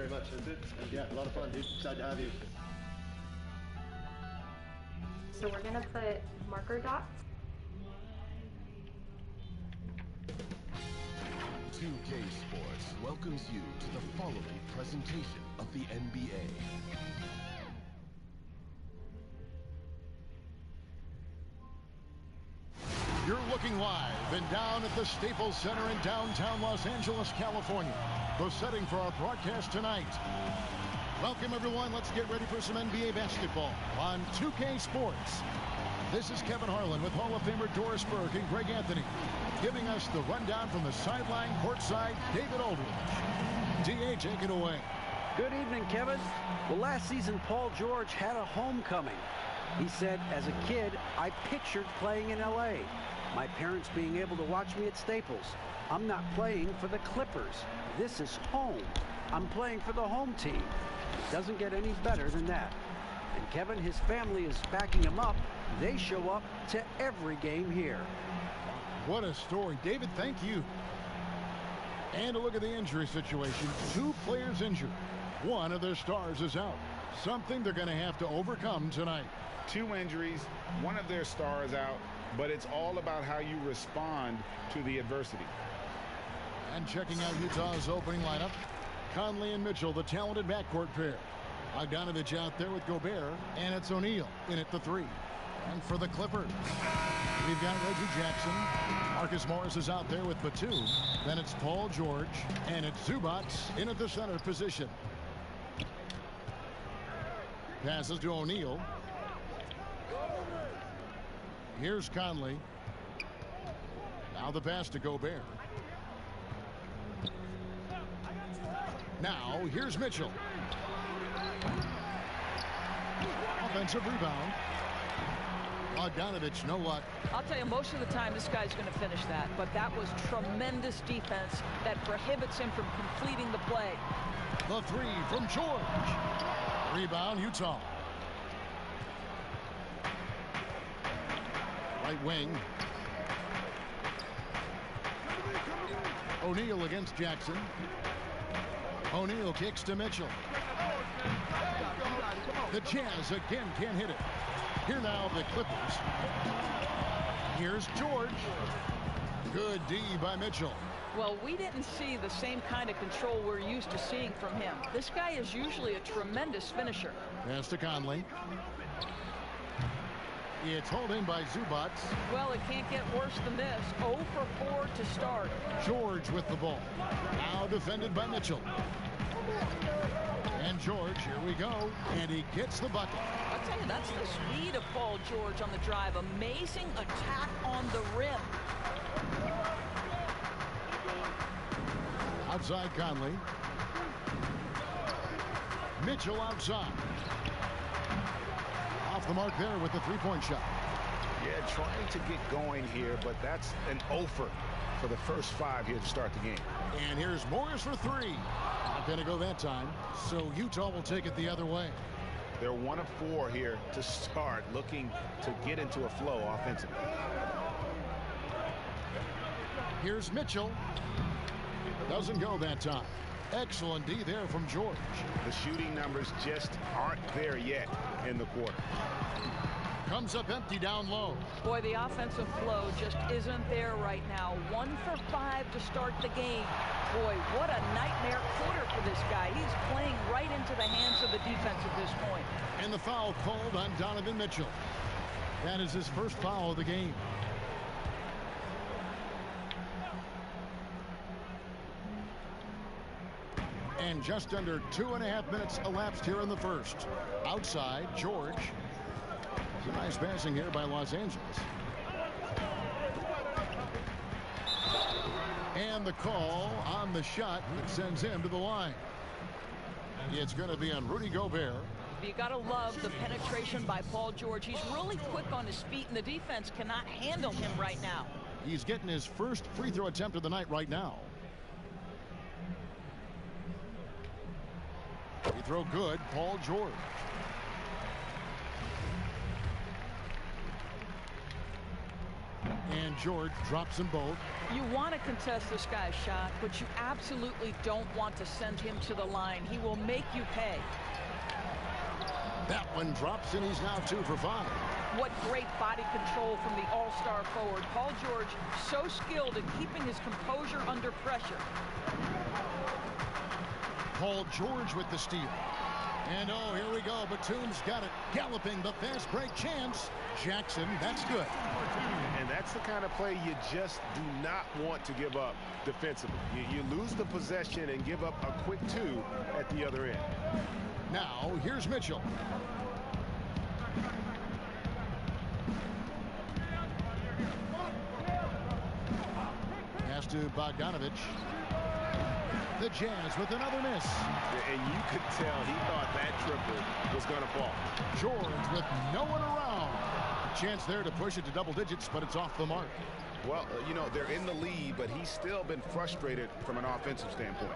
very much. And yeah, a lot of fun, dude. Excited to have you. So we're gonna put marker dots. 2K Sports welcomes you to the following presentation of the NBA. You're looking live and down at the Staples Center in downtown Los Angeles, California. The setting for our broadcast tonight. Welcome, everyone. Let's get ready for some NBA basketball on 2K Sports. This is Kevin Harlan with Hall of Famer Doris Burke and Greg Anthony, giving us the rundown from the sideline courtside, David Aldridge. DA, take it away. Good evening, Kevin. Well, last season, Paul George had a homecoming. He said, as a kid, I pictured playing in L.A. My parents being able to watch me at Staples. I'm not playing for the Clippers. This is home. I'm playing for the home team. It doesn't get any better than that. And Kevin, his family is backing him up. They show up to every game here. What a story. David, thank you. And a look at the injury situation. 2 players injured. One of their stars is out. Something they're going to have to overcome tonight. 2 injuries, one of their stars out, but it's all about how you respond to the adversity. And checking out Utah's opening lineup, Conley and Mitchell, the talented backcourt pair. Bogdanovich out there with Gobert, and it's O'Neal in at the 3. And for the Clippers, we've got Reggie Jackson. Marcus Morris is out there with Batum. Then it's Paul George, and it's Zubac in at the center position. Passes to O'Neal. Here's Conley. Now the pass to Gobert. Now here's Mitchell. Offensive rebound. Bogdanovich, no luck. I'll tell you, most of the time this guy's going to finish that, but that was tremendous defense that prohibits him from completing the play. The 3 from George. Rebound, Utah. Right wing. O'Neal against Jackson. O'Neal kicks to Mitchell. The Jazz again can't hit it. Here now the Clippers. Here's George. Good D by Mitchell. Well, we didn't see the same kind of control we're used to seeing from him. This guy is usually a tremendous finisher. Pass to Conley. It's hauled in by Zubac. Well, it can't get worse than this. 0 for 4 to start. George with the ball. Now defended by Mitchell. And George, here we go. And he gets the bucket. I'll tell you, that's the speed of Paul George on the drive. Amazing attack on the rim. Outside Conley. Mitchell outside. Off the mark there with the 3-point shot. Yeah, trying to get going here, but that's an offer for the first 5 here to start the game. And here's Morris for 3. Not going to go that time, so Utah will take it the other way. They're 1 of 4 here to start, looking to get into a flow offensively. Here's Mitchell. Doesn't go that time. Excellent D there from George. The shooting numbers just aren't there yet in the quarter. Comes up empty down low. Boy, the offensive flow just isn't there right now. 1 for 5 to start the game. Boy, what a nightmare quarter for this guy. He's playing right into the hands of the defense at this point. And the foul called on Donovan Mitchell. That is his first foul of the game. And just under 2.5 minutes elapsed here in the first. Outside, George. Some nice passing here by Los Angeles. And the call on the shot that sends him to the line. It's going to be on Rudy Gobert. You got to love the penetration by Paul George. He's really quick on his feet, and the defense cannot handle him right now. He's getting his first free throw attempt of the night right now. Free throw good, Paul George. And And George drops them both. You want to contest this guy's shot, but you absolutely don't want to send him to the line. He will make you pay. That one drops, and he's now 2 for 5. What great body control from the all-star forward. Paul George, so skilled in keeping his composure under pressure. Paul George with the steal. And oh, here we go. Batum's got it. Galloping the fast break chance. Jackson, that's good. And that's the kind of play you just do not want to give up defensively. You lose the possession and give up a quick 2 at the other end. Now, here's Mitchell. Pass to Bogdanovich. The Jazz with another miss. And you could tell he thought that triple was going to fall. George with no one around. Chance there to push it to double digits, but it's off the mark. Well, you know, they're in the lead, but he's still been frustrated from an offensive standpoint.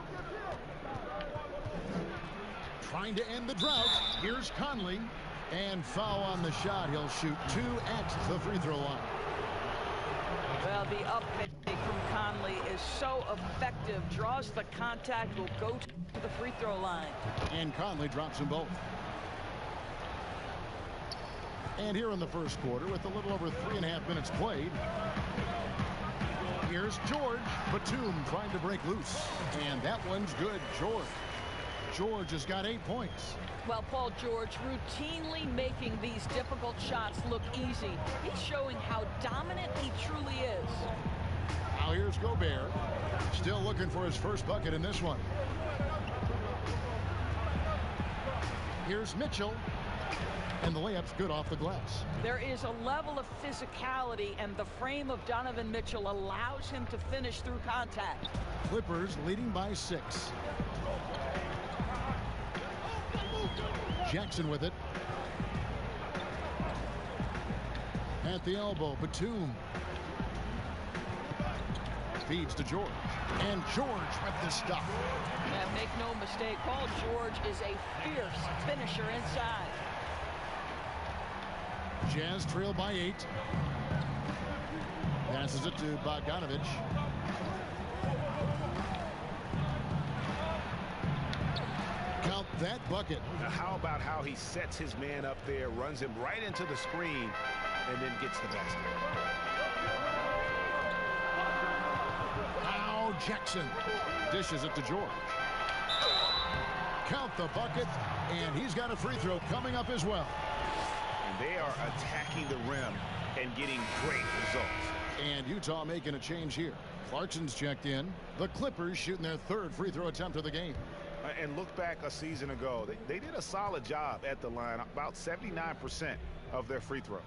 Trying to end the drought. Here's Conley. And foul on the shot. He'll shoot 2 at the free throw line. Well, the up fake from Conley is so effective. Draws the contact, will go to the free throw line. And Conley drops them both. And here in the first quarter, with a little over 3.5 minutes played, here's George. Batum trying to break loose. And that one's good. George has got 8 points. Well, Paul George routinely making these difficult shots look easy. He's showing how dominant he truly is. Now here's Gobert. Still looking for his first bucket in this one. Here's Mitchell. And the layup's good off the glass. There is a level of physicality, and the frame of Donovan Mitchell allows him to finish through contact. Clippers leading by 6. Jackson with it. At the elbow, Batum. Feeds to George. And George with the stop. And make no mistake, Paul George is a fierce finisher inside. Jazz trail by 8. Passes it to Bogdanovich. Count that bucket. Now, how about how he sets his man up there, runs him right into the screen, and then gets the basket. Now Jackson dishes it to George. Count the bucket, and he's got a free throw coming up as well. And they are attacking the rim and getting great results. And Utah making a change here. Clarkson's checked in. The Clippers shooting their 3rd free throw attempt of the game. And look back a season ago. They did a solid job at the line, about 79% of their free throws.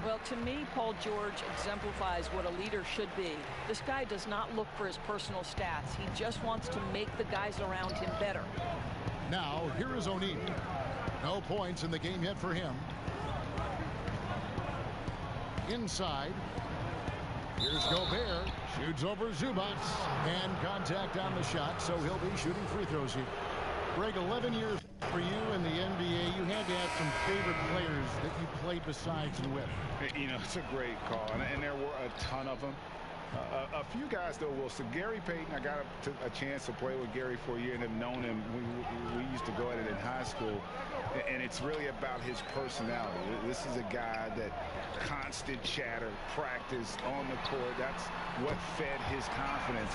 Well, to me, Paul George exemplifies what a leader should be. This guy does not look for his personal stats. He just wants to make the guys around him better. Now, here is O'Neal. No points in the game yet for him. Inside. Here's Gobert. Shoots over Zubac. And contact on the shot, so he'll be shooting free throws here. Greg, 11 years for you in the NBA. You had to have some favorite players that you played besides and with. You know, it's a great call, and there were a ton of them. A few guys, though, will. So Gary Payton, I got a chance to play with Gary for a year and have known him. We used to go at it in high school, and it's really about his personality. This is a guy that constant chatter, practice on the court. That's what fed his confidence.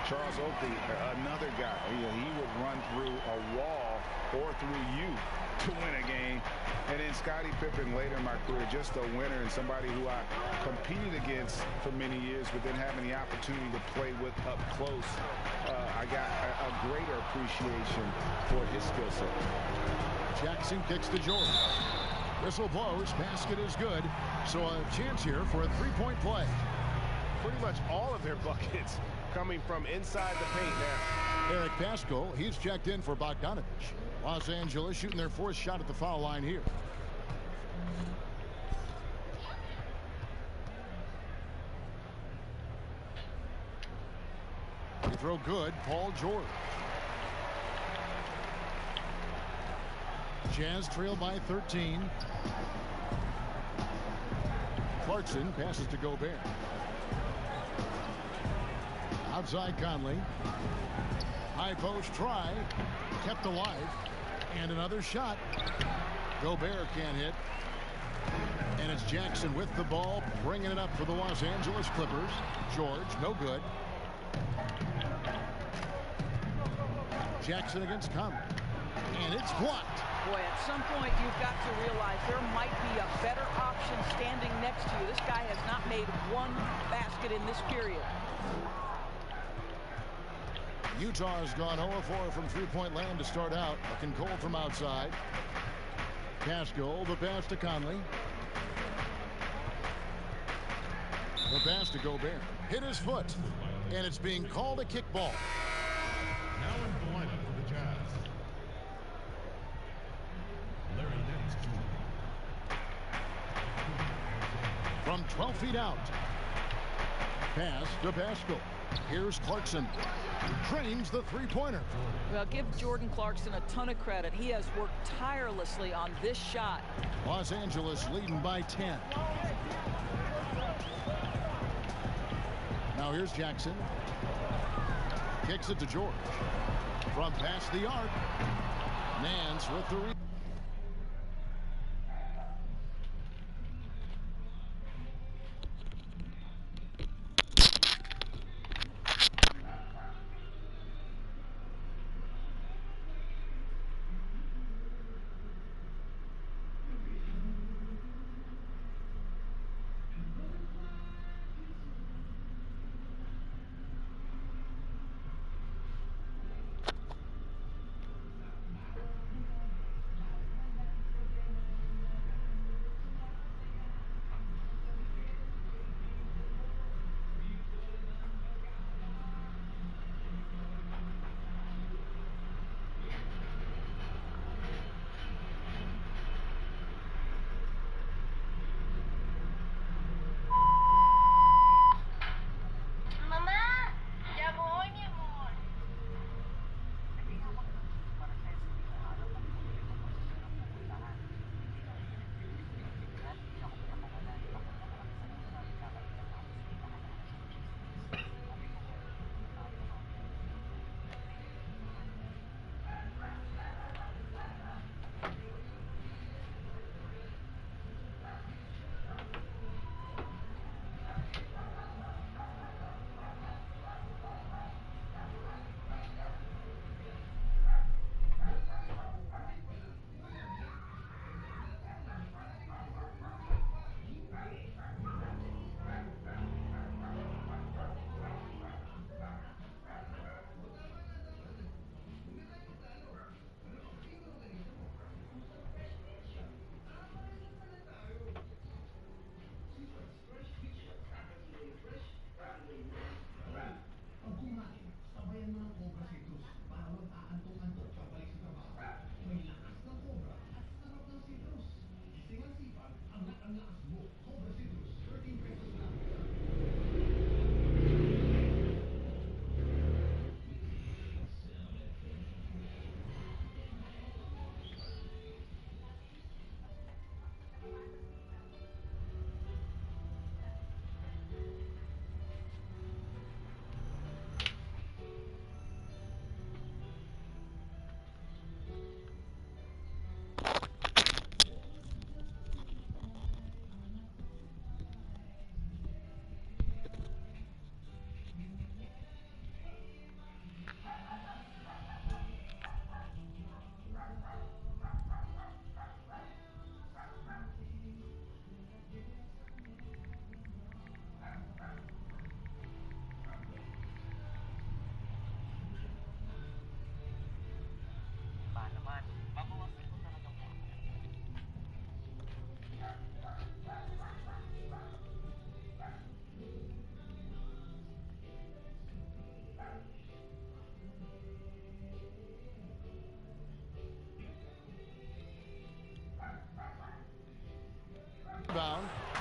Charles Oakley, another guy, he would run through a wall or through you to win a game. And then Scottie Pippen later in my career, just a winner and somebody who I competed against for many years, but then having the opportunity to play with up close, I got a greater appreciation for his skill set. Jackson kicks to George. Whistle blows. Basket is good. So a chance here for a 3-point play. Pretty much all of their buckets coming from inside the paint now. Eric Pascal, he's checked in for Bogdanovich. Los Angeles shooting their 4th shot at the foul line here. Free throw good. Paul George. Jazz trail by 13. Clarkson passes to Gobert. Outside Conley. High post try. Kept alive. And another shot. Gobert can't hit. And it's Jackson with the ball, bringing it up for the Los Angeles Clippers. George, no good. Jackson against Conley. And it's blocked. Boy, at some point you've got to realize there might be a better option standing next to you. This guy has not made one basket in this period. Utah has gone 0-4 from three-point land to start out. Looking cold from outside. Pascal, the pass to Conley. The pass to Gobert. Hit his foot. And it's being called a kickball. Now in the lineup for the Jazz, Larry Nance Jr. From 12 feet out. Pass to Pascal. Here's Clarkson. Drains the three-pointer. Well, give Jordan Clarkson a ton of credit. He has worked tirelessly on this shot. Los Angeles leading by 10. Now here's Jackson. Kicks it to George. From past the arc. Nance with the rebound.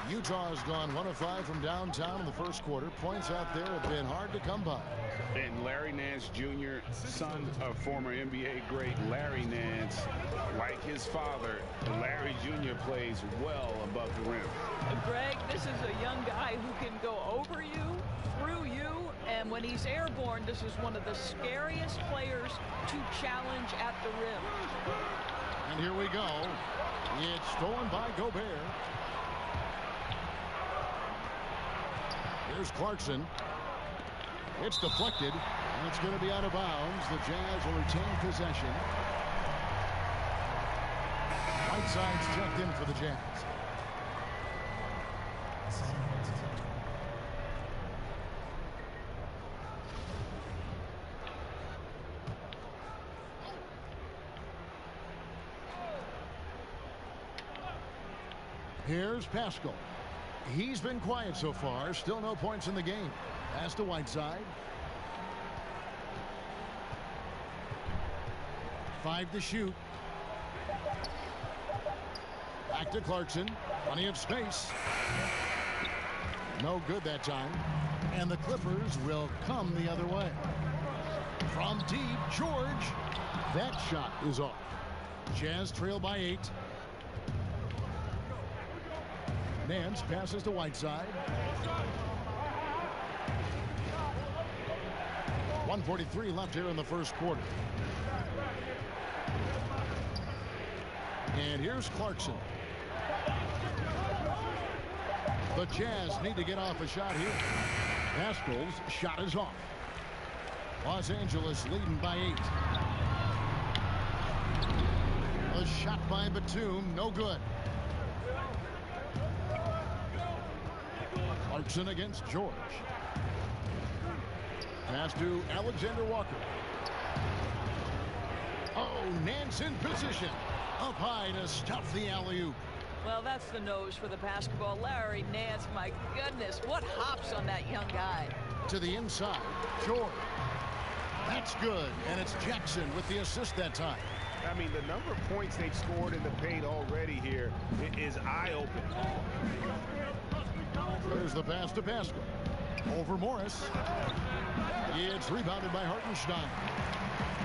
Utah has gone 1 of 5 from downtown in the first quarter. Points out there have been hard to come by. And Larry Nance Jr., son of former NBA great Larry Nance, like his father, Larry Jr. plays well above the rim. Greg, This is a young guy who can go over you, through you, and when he's airborne, this is one of the scariest players to challenge at the rim. And here we go. It's stolen by Gobert. Here's Clarkson. It's deflected, and it's going to be out of bounds. The Jazz will retain possession. Whiteside's checked in for the Jazz. Here's Pascal. He's been quiet so far. Still no points in the game. Pass to Whiteside. 5 to shoot. Back to Clarkson. Plenty of space. No good that time. And the Clippers will come the other way. From deep, George. That shot is off. Jazz trail by 8. Nance passes to Whiteside. 1:43 left here in the first quarter. And here's Clarkson. The Jazz need to get off a shot here. Pascal's shot is off. Los Angeles leading by 8. A shot by Batum, no good. Clarkson against George. Pass to Alexander Walker. Oh, Nance in position. Up high to stuff the alley-oop. Well, that's the nose for the basketball. Larry Nance, my goodness, what hops on that young guy. To the inside, George. That's good, and it's Jackson with the assist that time. I mean, the number of points they've scored in the paint already here is eye-opening. There's the pass to Pascal. Over Morris. It's rebounded by Hartenstein.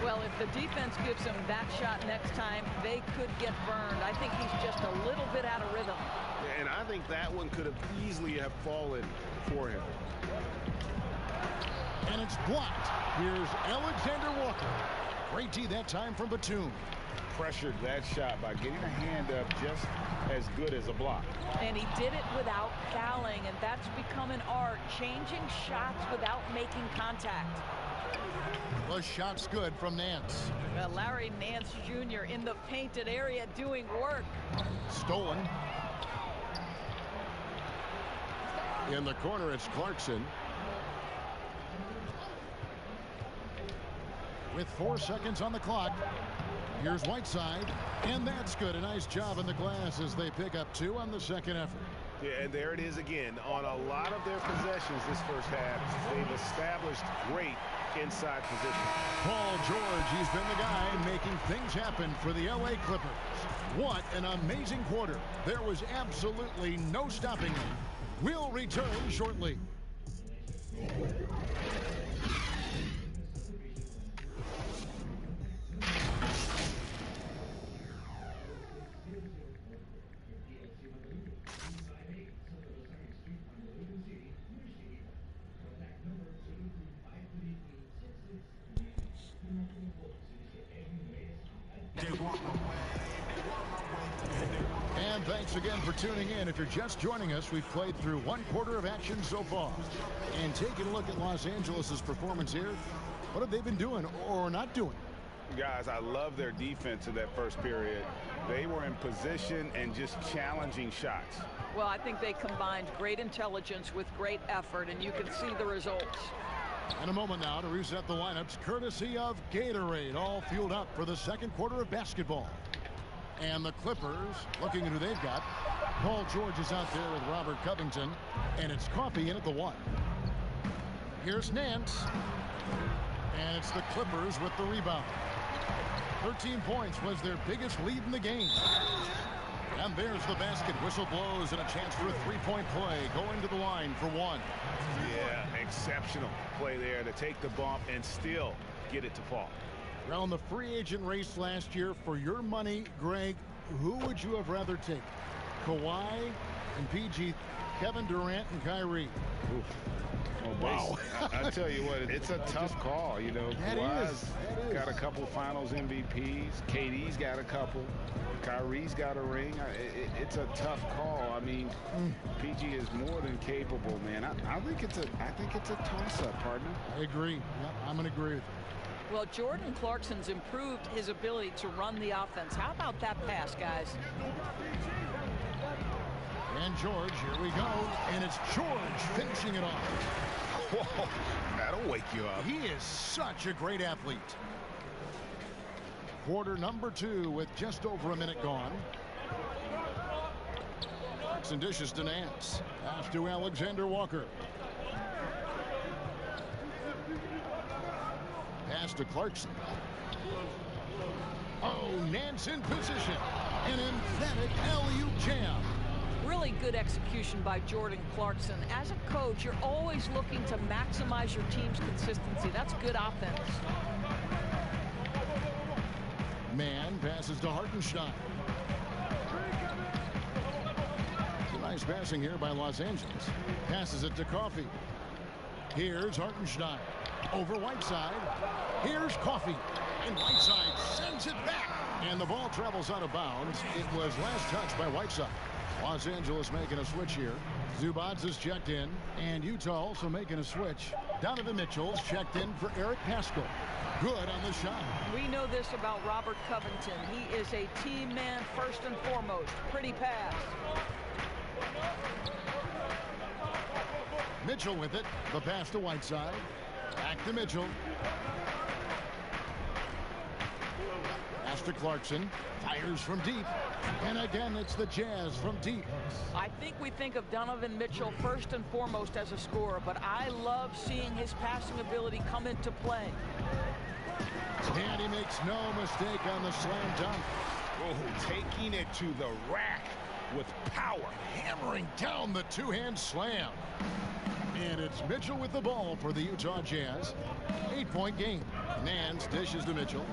Well, if the defense gives him that shot next time, they could get burned. I think he's just a little bit out of rhythm. And I think that one could have easily have fallen for him. And it's blocked. Here's Alexander Walker. Great D that time from Batum. Pressured that shot by getting a hand up just as good as a block. And he did it without fouling, and that's become an art, changing shots without making contact. The shot's good from Nance. Well, Larry Nance Jr. in the painted area doing work. Stolen. In the corner, it's Clarkson. With 4 seconds on the clock. Here's Whiteside, and that's good. A nice job in the glass as they pick up 2 on the second effort. Yeah, and there it is again. On a lot of their possessions this first half, they've established great inside position. Paul George, he's been the guy making things happen for the LA Clippers. What an amazing quarter. There was absolutely no stopping him. We'll return shortly. And thanks again for tuning in. If you're just joining us, we've played through 1 quarter of action so far. And taking a look at Los Angeles' performance here, what have they been doing or not doing? Guys, I love their defense in that first period. They were in position and just challenging shots. Well, I think they combined great intelligence with great effort, and you can see the results. In a moment now to reset the lineups, courtesy of Gatorade, all fueled up for the second quarter of basketball. And the Clippers, looking at who they've got. Paul George is out there with Robert Covington, and it's Coffey in at the 1. Here's Nance, and it's the Clippers with the rebound. 13 points was their biggest lead in the game. And there's the basket. Whistle blows and a chance for a three-point play. Going to the line for 1. Yeah, exceptional play there to take the bump and still get it to fall. Well, in the free agent race last year, for your money, Greg, who would you have rather taken? Kawhi and PG Kevin Durant and Kyrie. Oof. Oh, Wow. I tell you what, it's a tough call. You know, Kawhi's got a couple Finals MVPs. KD's got a couple. Kyrie's got a ring. It's a tough call. I mean, PG is more than capable, man. I think it's a toss-up, partner. I agree. Yep, I'm going to agree with you. Well, Jordan Clarkson's improved his ability to run the offense. How about that pass, guys? And George, here we go. And it's George finishing it off. Whoa, that'll wake you up. He is such a great athlete. Quarter number 2 with just over a minute gone. Clarkson dishes to Nance. Pass to Alexander Walker. Pass to Clarkson. Oh, Nance in position. An emphatic alley-oop jam. Really good execution by Jordan Clarkson. As a coach, you're always looking to maximize your team's consistency. That's good offense. Mann passes to Hartenstein. Some nice passing here by Los Angeles. Passes it to Coffey. Here's Hartenstein. Over Whiteside. Here's Coffey. And Whiteside sends it back. And the ball travels out of bounds. It was last touched by Whiteside. Los Angeles making a switch here. Zubats is checked in. And Utah also making a switch. Donovan Mitchell's checked in for Eric Paschall. Good on the shot. We know this about Robert Covington. He is a team man first and foremost. Pretty pass. Mitchell with it. The pass to Whiteside. Back to Mitchell. Pass to Clarkson. Fires from deep. And again, it's the Jazz from deep. I think we think of Donovan Mitchell first and foremost as a scorer, but I love seeing his passing ability come into play. And he makes no mistake on the slam dunk. Oh, taking it to the rack with power. Hammering down the two-hand slam. And it's Mitchell with the ball for the Utah Jazz. 8-point game. Nance dishes to Mitchell.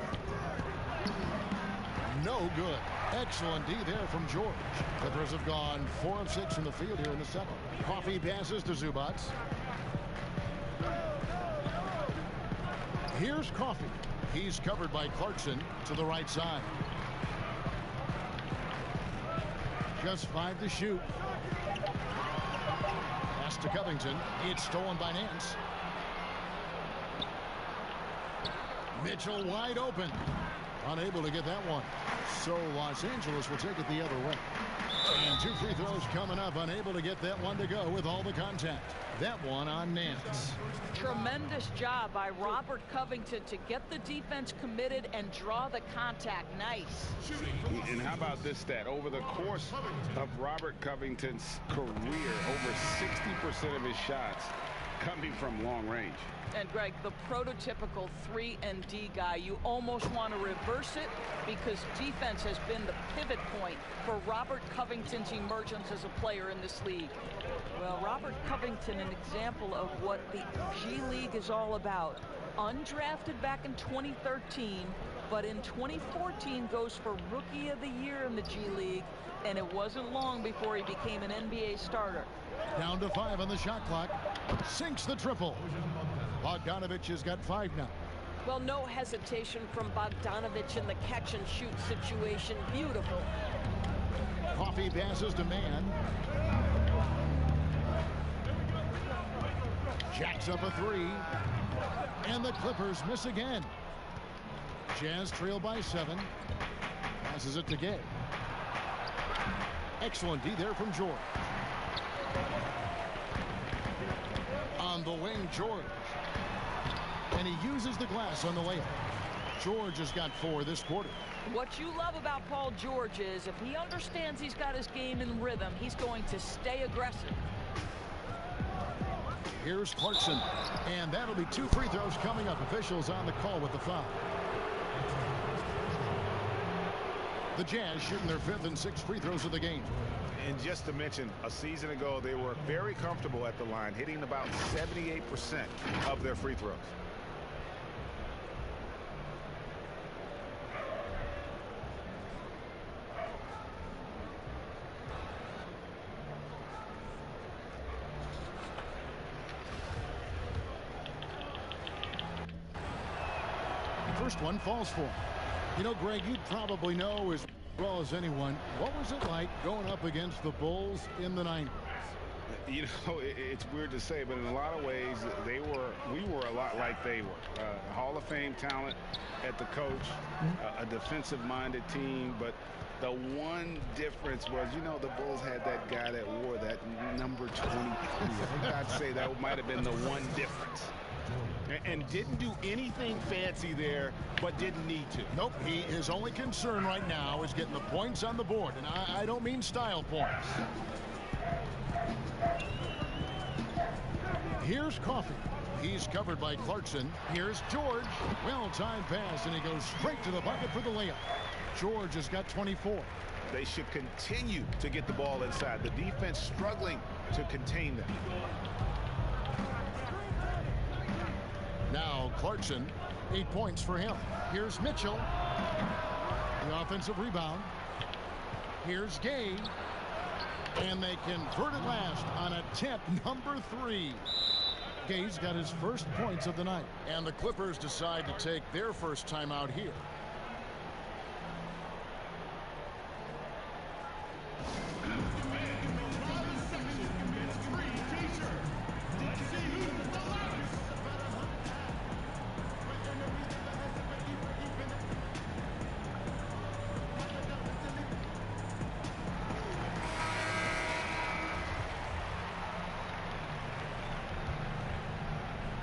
No good. Excellent D there from George. Clippers have gone 4 of 6 from the field here in the second. Coffey passes to Zubats. Here's Coffey. He's covered by Clarkson to the right side. Just 5 to shoot. Pass to Covington. It's stolen by Nance. Mitchell wide open. Unable to get that one. So Los Angeles will take it the other way. And 2 free throws coming up. Unable to get that one to go with all the contact. That one on Nance. Tremendous job by Robert Covington to get the defense committed and draw the contact. Nice. And how about this stat? Over the course of Robert Covington's career, over 60% of his shots coming from long range. And Greg, the prototypical 3-and-D guy, you almost want to reverse it because defense has been the pivot point for Robert Covington's emergence as a player in this league. Well, Robert Covington, an example of what the G League is all about. Undrafted back in 2013, but in 2014 goes for Rookie of the Year in the G League, and it wasn't long before he became an NBA starter. Down to 5 on the shot clock. Sinks the triple. Bogdanovich has got 5 now. Well, no hesitation from Bogdanovich in the catch-and-shoot situation. Beautiful. Coffey passes to Mann. Jacks up a 3. And the Clippers miss again. Jazz trail by 7. Passes it to Gay. Excellent D there from George. On the wing, George. And he uses the glass on the layup. George has got 4 this quarter. What you love about Paul George is if he understands he's got his game in rhythm, he's going to stay aggressive. Here's Clarkson. And that'll be 2 free throws coming up. Officials on the call with the foul. The Jazz shooting their 5th and 6th free throws of the game. And just to mention, a season ago, they were very comfortable at the line, hitting about 78% of their free throws. first one falls for him. You know, Greg, you probably know as well as anyone, what was it like going up against the Bulls in the 90s? You know, it's weird to say, but in a lot of ways, we were a lot like they were. Hall of Fame talent at the coach, a defensive-minded team, but the one difference was, you know, the Bulls had that guy that wore that number 23. I think I'd say that might have been the one difference. And didn't do anything fancy there, but didn't need to. Nope, his only concern right now is getting the points on the board, and I don't mean style points. Here's Coffey. He's covered by Clarkson. Here's George. Well-timed pass, and he goes straight to the bucket for the layup. George has got 24. They should continue to get the ball inside. The defense struggling to contain them. Now Clarkson, 8 points for him. Here's Mitchell. The offensive rebound. Here's Gay. And they convert it last on attempt number 3. Gay's got his first points of the night. And the Clippers decide to take their first timeout here.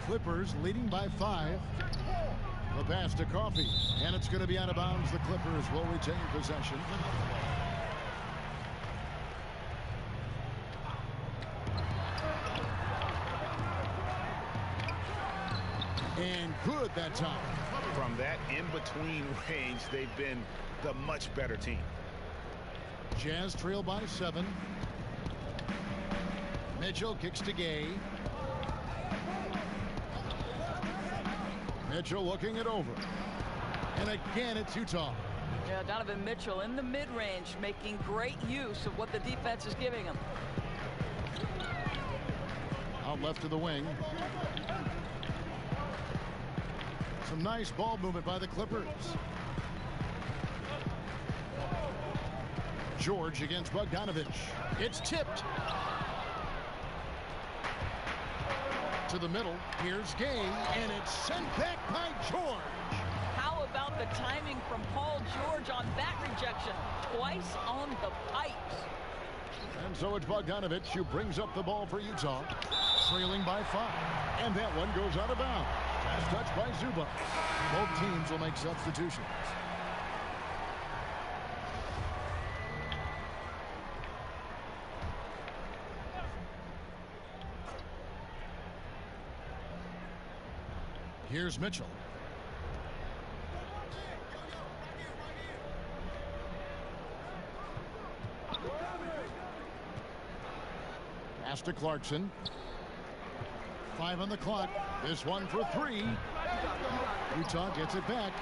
Clippers leading by 5. The pass to Coffey, and it's going to be out of bounds. The Clippers will retain possession. And good that time. From that in-between range, they've been the much better team. Jazz trail by 7. Mitchell kicks to Gay. Mitchell looking it over. And again, it's Utah. Yeah, Donovan Mitchell in the mid-range, making great use of what the defense is giving him. Out left to the wing. Some nice ball movement by the Clippers. George against Bogdanovich. It's tipped. To the middle. Here's Gay, and it's sent back by George. How about the timing from Paul George on that rejection? Twice on the pipes. And so it's Bogdanovich who brings up the ball for Utah. Trailing by 5. And that one goes out of bounds. Last touch by Zubac. Both teams will make substitutions. Here's Mitchell. Pass to Clarkson. 5 on the clock. This one for 3. Utah gets it back.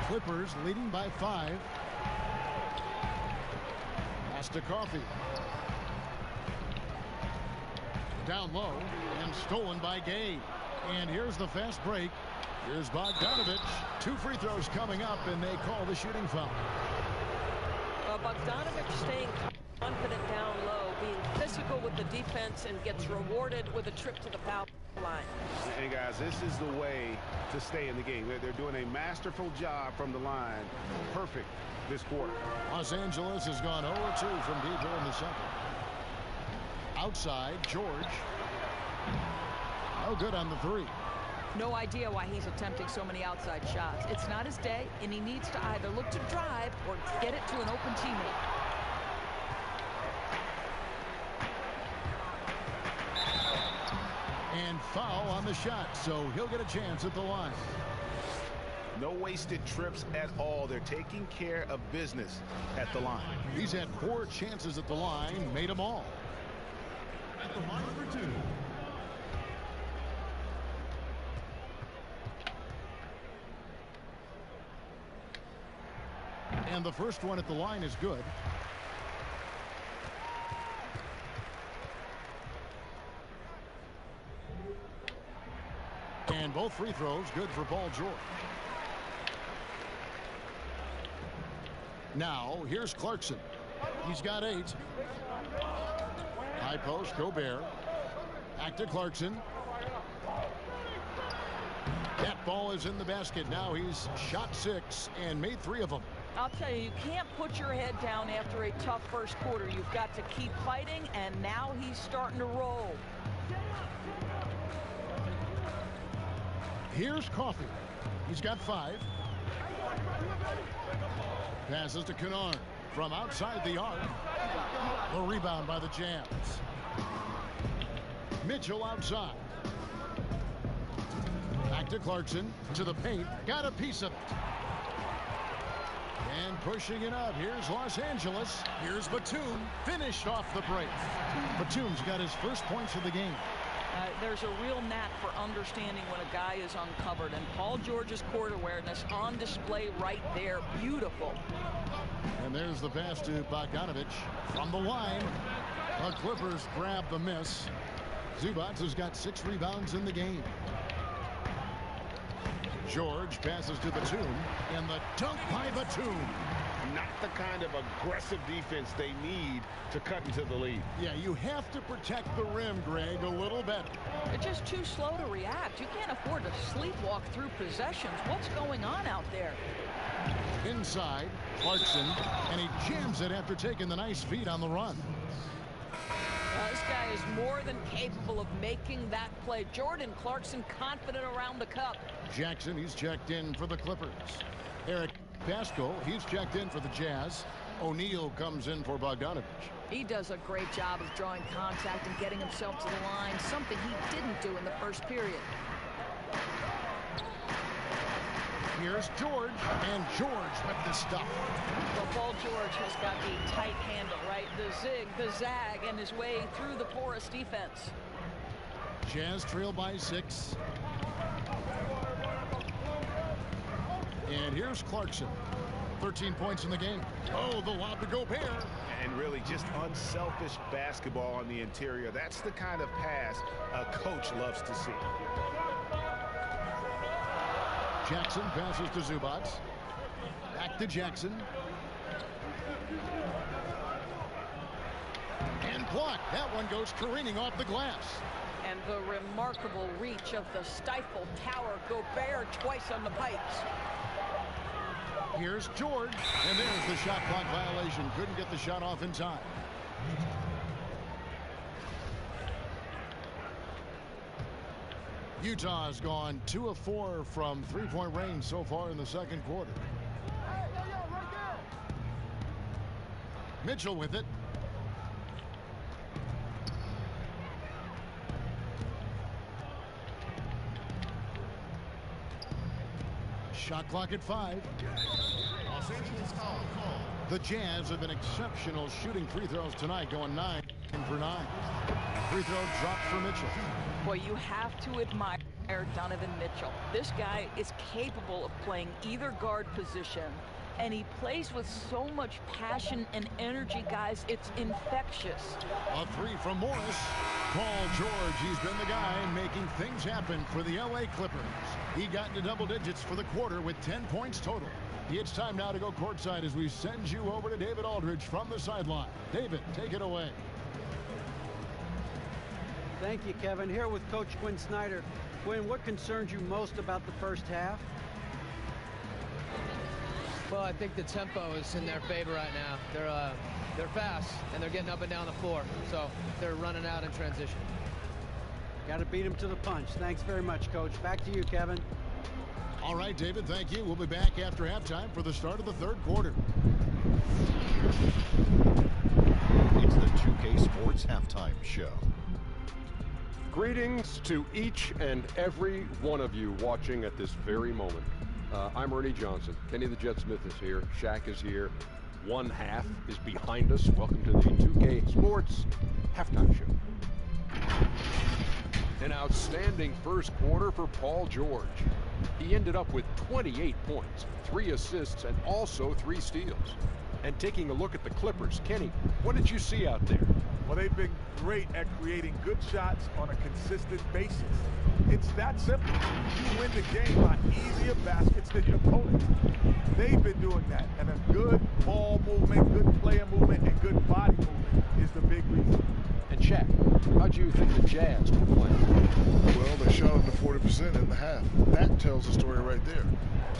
Clippers leading by 5. Pass to Coffey. Down low and stolen by Gay. And here's the fast break. Here's Bogdanovich. 2 free throws coming up, and they call the shooting foul. Bogdanovich staying confident down low, being physical with the defense, and gets rewarded with a trip to the foul line. And guys, this is the way to stay in the game. They're doing a masterful job from the line. Perfect this quarter. Los Angeles has gone 0-2 from deep here in the second. Outside, George. No good on the 3. No idea why he's attempting so many outside shots. It's not his day, and he needs to either look to drive or get it to an open teammate. And foul on the shot, so he'll get a chance at the line. No wasted trips at all. They're taking care of business at the line. He's had 4 chances at the line, made them all. At the line for 2. And the first one at the line is good. And both free throws good for Paul George. Now, here's Clarkson. He's got 8. High post, Gobert. Back to Clarkson. That ball is in the basket. Now he's shot 6 and made 3 of them. I'll tell you, you can't put your head down after a tough first quarter. You've got to keep fighting, and now he's starting to roll. Here's Coffey. He's got 5. Passes to Kennard from outside the arc. The rebound by the Jazz. Mitchell outside. Back to Clarkson, to the paint. Got a piece of it. And pushing it up. Here's Los Angeles. Here's Batum. Finished off the break. Batum's got his first points of the game. There's a real knack for understanding when a guy is uncovered, and Paul George's court awareness on display right there. Beautiful. And there's the pass to Bogdanovic from the line. The Clippers grab the miss. Zubac has got 6 rebounds in the game. George passes to Batum, and the dunk by Batum. Not the kind of aggressive defense they need to cut into the lead. Yeah, you have to protect the rim, Greg, a little better. They're just too slow to react. You can't afford to sleepwalk through possessions. What's going on out there? Inside, Clarkson, and he jams it after taking the nice feed on the run. This guy is more than capable of making that play. Jordan Clarkson confident around the cup. Jackson, he's checked in for the Clippers. Eric Pascal, he's checked in for the Jazz. O'Neal comes in for Bogdanovic. He does a great job of drawing contact and getting himself to the line, something he didn't do in the first period. Here's George, and George with the stuff. Well, Paul George has got the tight handle, right? The zig, the zag, and his way through the porous defense. Jazz trail by 6. And here's Clarkson. 13 points in the game. Oh, the lob to Gobert. And really just unselfish basketball on the interior. That's the kind of pass a coach loves to see. Jackson passes to Zubac. Back to Jackson. And blocked. That one goes careening off the glass. And the remarkable reach of the stifle tower. Gobert twice on the pipes. Here's George. And there's the shot clock violation. Couldn't get the shot off in time. Utah's gone 2 of 4 from three-point range so far in the second quarter. Mitchell with it. Shot clock at 5. Los Angeles foul call. The Jazz have been exceptional shooting free throws tonight, going 9 for 9. Free throw dropped for Mitchell. Boy, you have to admire Donovan Mitchell. This guy is capable of playing either guard position, and he plays with so much passion and energy, guys. It's infectious. A 3 from Morris. Paul George, he's been the guy making things happen for the LA Clippers. He got into double digits for the quarter with 10 points total. It's time now to go courtside as we send you over to David Aldridge from the sideline. David, take it away. Thank you, Kevin. Here with Coach Quinn Snyder. Quinn, what concerns you most about the first half? Well, I think the tempo is in their favor right now. They're fast, and they're getting up and down the floor, so they're running out in transition. Got to beat them to the punch. Thanks very much, Coach. Back to you, Kevin. All right, David, thank you. We'll be back after halftime for the start of the third quarter. It's the 2K Sports Halftime Show. Greetings to each and every one of you watching at this very moment. I'm Ernie Johnson. Kenny the Jet Smith is here. Shaq is here. One half is behind us. Welcome to the 2K Sports Halftime Show. An outstanding first quarter for Paul George. He ended up with 28 points, 3 assists, and also 3 steals. And taking a look at the Clippers, Kenny, what did you see out there? Well, they've been great at creating good shots on a consistent basis. It's that simple. You win the game by easier baskets than your opponent. They've been doing that, and a good ball movement, good player movement, and good body movement is the big reason. And Shaq, how do you think the Jazz were playing? Well, they shot under 40% in the half. That tells the story right there.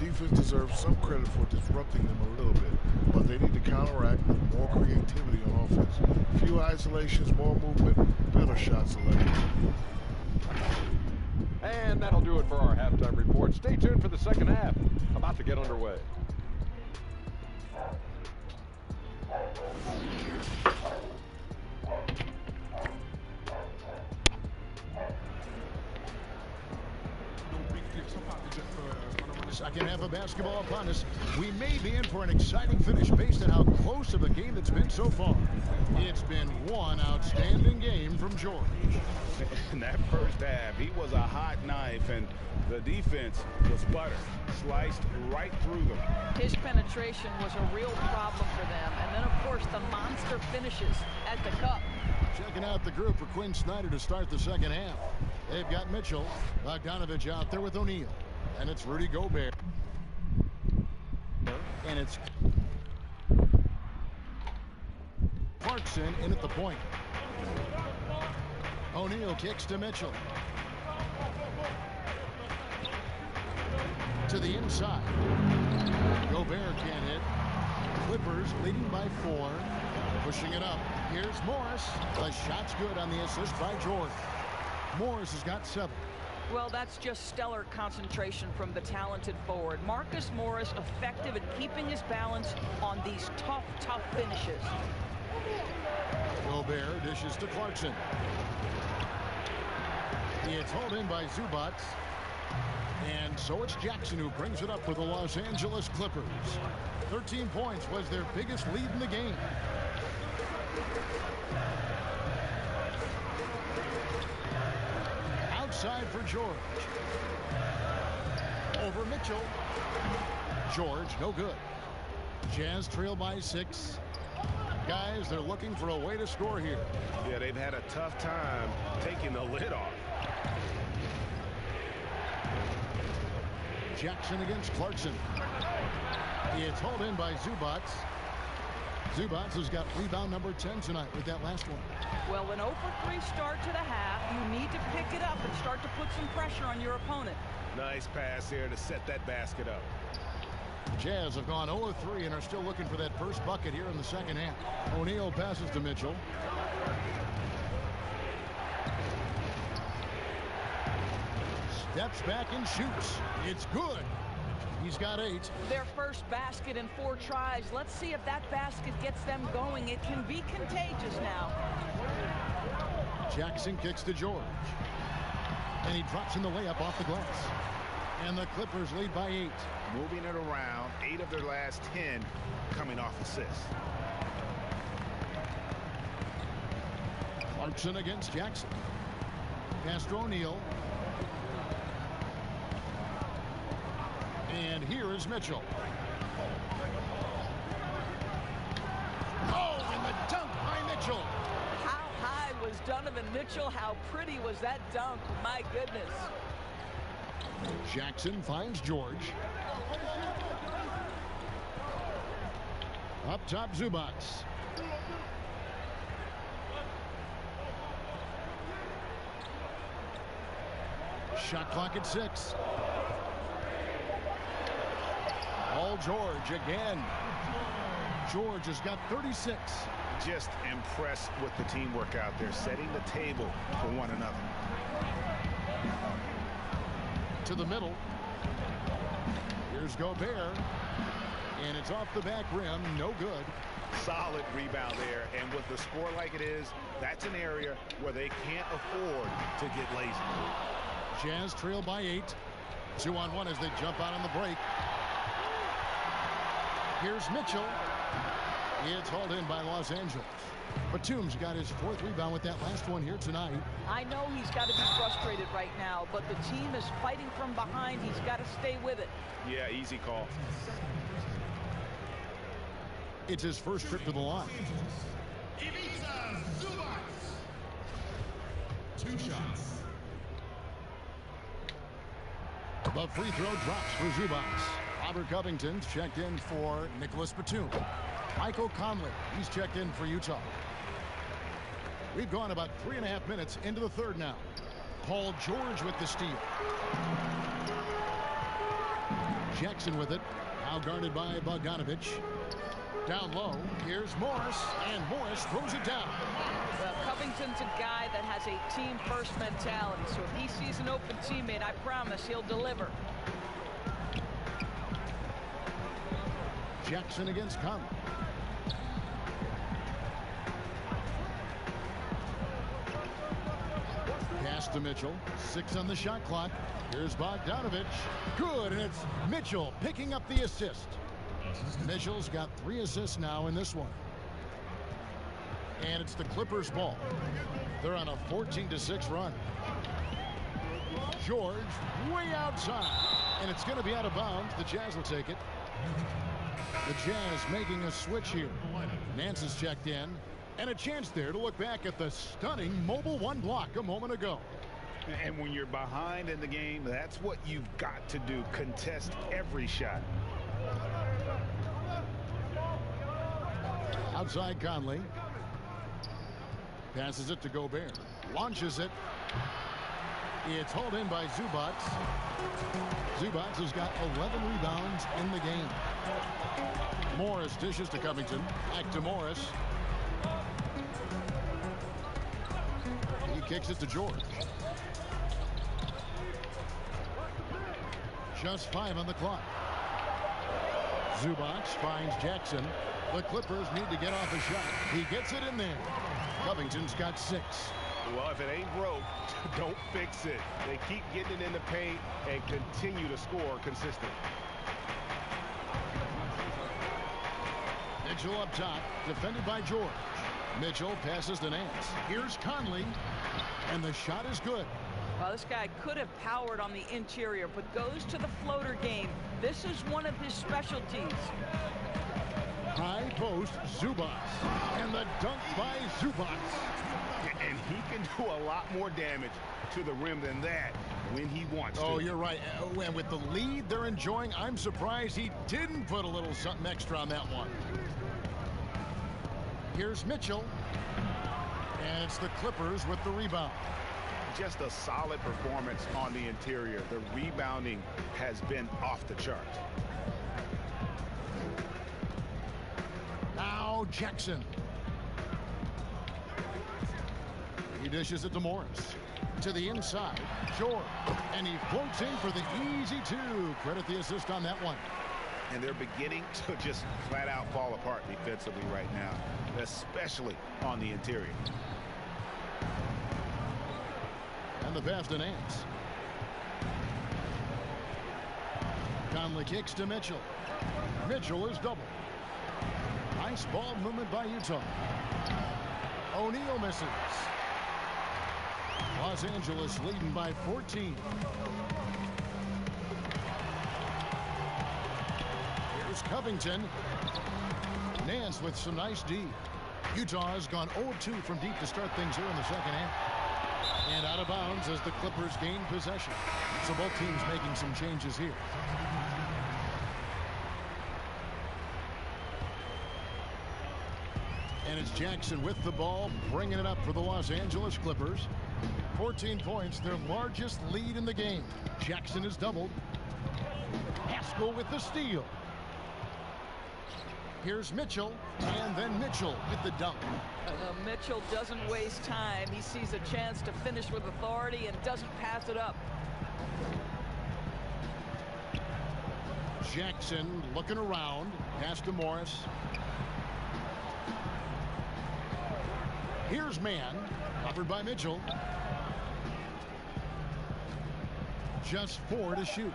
Defense deserves some credit for disrupting them a little bit, but they need to counteract with more creativity on offense. Few isolations, more movement, better shot selection. And that'll do it for our halftime report. Stay tuned for the second half. About to get underway. Second half of basketball upon us. We may be in for an exciting finish based on how close of a game it's been so far. It's been one outstanding game from George. In that first half, he was a hot knife, and the defense was butter. Sliced right through them. His penetration was a real problem for them. And then, of course, the monster finishes at the cup. Checking out the group for Quinn Snyder to start the second half. They've got Mitchell, Bogdanovich out there with O'Neal. And it's Rudy Gobert. And it's Clarkson in at the point. O'Neal kicks to Mitchell. To the inside. Gobert can't hit. Clippers leading by 4. Pushing it up. Here's Morris. The shot's good on the assist by George. Morris has got 7. Well, that's just stellar concentration from the talented forward. Marcus Morris effective at keeping his balance on these tough finishes. Gobert dishes to Clarkson. It's hauled in by Zubac. And so it's Jackson who brings it up for the Los Angeles Clippers. 13 points was their biggest lead in the game. Outside for George. Over Mitchell. George, no good. Jazz trail by 6. Guys, they're looking for a way to score here. Yeah, they've had a tough time taking the lid off. Jackson against Clarkson. It's hauled in by Zubac. Zubac has got rebound number 10 tonight with that last one. Well, an 0-for-3 start to the half. You need to pick it up and start to put some pressure on your opponent. Nice pass here to set that basket up. Jazz have gone 0-3 and are still looking for that first bucket here in the second half. O'Neal passes to Mitchell. Steps back and shoots. It's good. He's got 8. Their first basket in 4 tries. Let's see if that basket gets them going. It can be contagious now. Jackson kicks to George. And he drops in the layup off the glass. And the Clippers lead by 8. Moving it around. 8 of their last 10 coming off assists. Clarkson against Jackson. Pass to O'Neal. And here is Mitchell. Oh, and the dunk by Mitchell. How high was Donovan Mitchell? How pretty was that dunk? My goodness. Jackson finds George. Up top, Zubac. Shot clock at 6. All George again. George has got 36. Just impressed with the teamwork out there, setting the table for one another. To the middle. Here's Gobert. And it's off the back rim. No good. Solid rebound there. And with the score like it is, that's an area where they can't afford to get lazy. Jazz trail by 8. 2-on-1 as they jump out on the break. Here's Mitchell. It's hauled in by Los Angeles. Batum's got his 4th rebound with that last one here tonight. I know he's got to be frustrated right now, but the team is fighting from behind. He's got to stay with it. Yeah, easy call. It's his first trip to the line. 2 shots. The free throw drops for Zubats. Robert Covington's checked in for Nicholas Batum. Michael Conley, he's checked in for Utah. We've gone about 3.5 minutes into the third now. Paul George with the steal. Jackson with it. Now guarded by Bogdanovich. Down low, here's Morris, and Morris throws it down. Well, Covington's a guy that has a team-first mentality, so if he sees an open teammate, I promise he'll deliver. Jackson against Conley. Pass to Mitchell. 6 on the shot clock. Here's Bogdanovich. Good, and it's Mitchell picking up the assist. Mitchell's got 3 assists now in this one. And it's the Clippers' ball. They're on a 14-6 run. George way outside. And it's going to be out of bounds. The Jazz will take it. The Jazz making a switch here. Nance is checked in. And a chance there to look back at the stunning mobile 1 block a moment ago. And when you're behind in the game, that's what you've got to do. Contest every shot. Outside Conley. Passes it to Gobert. Launches it. It's hauled in by Zubats. Zubats has got 11 rebounds in the game. Morris dishes to Covington. Back to Morris. He kicks it to George. Just 5 on the clock. Zubats finds Jackson. The Clippers need to get off a shot. He gets it in there. Covington's got 6. Well, if it ain't broke, don't fix it. They keep getting it in the paint and continue to score consistently. Mitchell up top, defended by George. Mitchell passes to Nance. Here's Conley, and the shot is good. Well, this guy could have powered on the interior, but goes to the floater game. This is one of his specialties. High post, Zubats, and the dunk by Zubats. And he can do a lot more damage to the rim than that when he wants to. Oh, you're right. And with the lead they're enjoying, I'm surprised he didn't put a little something extra on that one. Here's Mitchell. And it's the Clippers with the rebound. Just a solid performance on the interior. The rebounding has been off the charts. Now Jackson. He dishes it to Morris. To the inside. George. And he floats in for the easy 2. Credit the assist on that one. And they're beginning to just flat out fall apart defensively right now, especially on the interior. And the pass to Nance. Conley kicks to Mitchell. Mitchell is doubled. Nice ball movement by Utah. O'Neal misses. Los Angeles leading by 14. Here's Covington. Nance with some nice D. Utah has gone 0-2 from deep to start things here in the second half. And out of bounds as the Clippers gain possession. So both teams making some changes here. And it's Jackson with the ball, bringing it up for the Los Angeles Clippers. 14 points, their largest lead in the game. Jackson is doubled. Haskell with the steal. Here's Mitchell, and then Mitchell with the dunk. Mitchell doesn't waste time. He sees a chance to finish with authority and doesn't pass it up. Jackson looking around. Pass to Morris. Here's Mann, covered by Mitchell. Just 4 to shoot.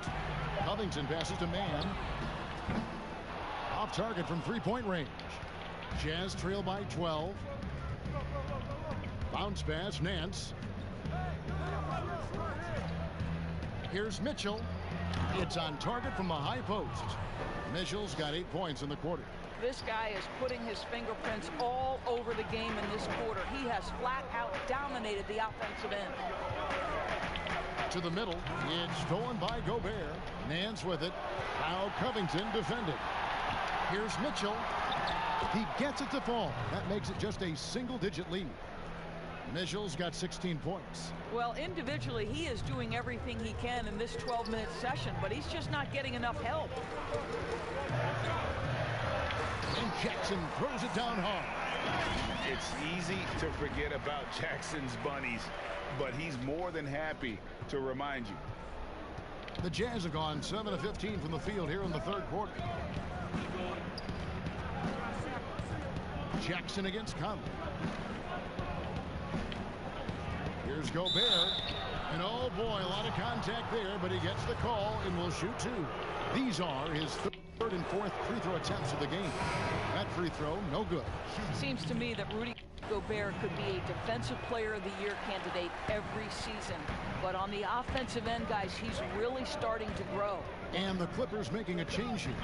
Covington passes to Mann. Off target from 3-point range. Jazz trail by 12. Bounce pass, Nance. Here's Mitchell. It's on target from the high post. Mitchell's got 8 points in the quarter. This guy is putting his fingerprints all over the game in this quarter. He has flat out dominated the offensive end. To the middle, it's stolen by Gobert. Nance with it. Now Covington defended. Here's Mitchell. He gets it to fall. That makes it just a single-digit lead. Mitchell's got 16 points. Well, individually, he is doing everything he can in this 12-minute session, but he's just not getting enough help. And Jackson throws it down hard. It's easy to forget about Jackson's bunnies, but he's more than happy to remind you. The Jazz have gone 7 of 15 from the field here in the third quarter. Jackson against Conley. Here's Gobert. And oh boy, a lot of contact there, but he gets the call and will shoot two. These are his third and fourth free throw attempts of the game. That free throw, no good. Seems to me that Rudy Gobert could be a Defensive Player of the Year candidate every season. But on the offensive end, guys, he's really starting to grow. And the Clippers making a change here.